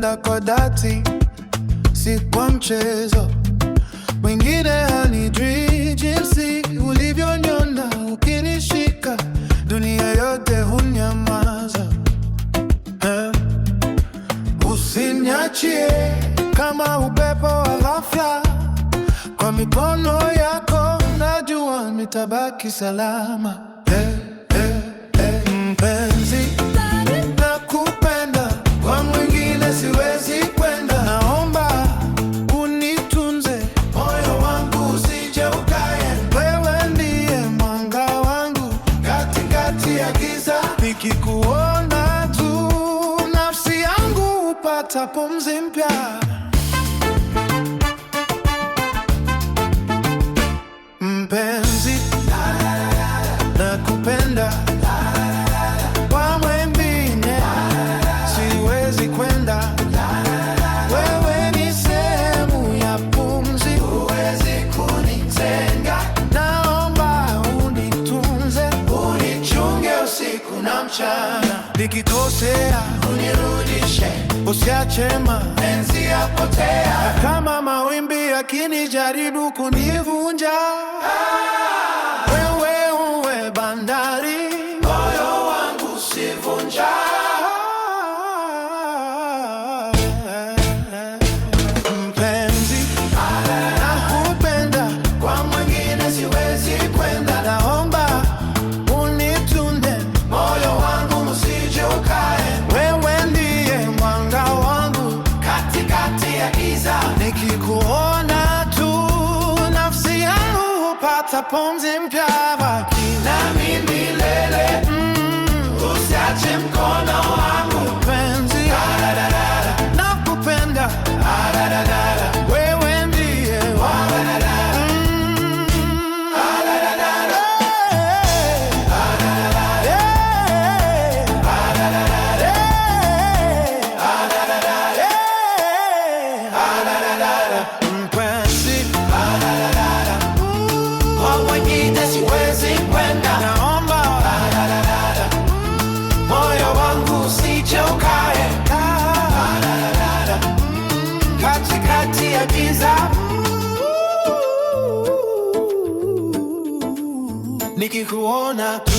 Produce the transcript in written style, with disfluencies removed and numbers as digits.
nakupenda kwa dhati, si kwa mchezo. Mwingine hanijui jinsi ulivyoniona ukinishika, dunia yote hunyamaza. Usiniachie kama upepo wa ghafla, kwa mikono yako najua nitabaki salama. Mpenzi, nakupenda, kwa mwingine siwezi kwenda. Naomba unitunze, moyo wangu usije ukaenda. Wewe ndiye mwanga wangu katikati ya giza, nikikuona tu nafsi yangu hupata pumzi mpya. Mpenzi, nakupenda, kwa mwingine siwezi kwenda. Wewe ni sehemu ya pumzi, huwezi kunitenga. Naomba unitunze, unichunge usiku na mchana. Nikikosea unirudishe, usiache mapenzi yapotea. Kama mawimbi yakinijaribu kunivunja, wewe uwe bandari, moyo wangu usivunja. Mpenzi, nakupenda, kwa mwingine siwezi kwenda. Naomba unitunze, moyo wangu usije ukaenda. Wewe ndiye mwanga wangu katikati ya giza, nikikuona tu nafsi yangu hupata pumzi mpya. Baki nami milele, usiache mkono wangu. Mpenzi, nakupenda, wewe ndiye wangu. Mpenzi, kwa mwingine siwezi kwenda. Naomba moyo wangu usije ukaenda katikati ya giza, nikikuona tu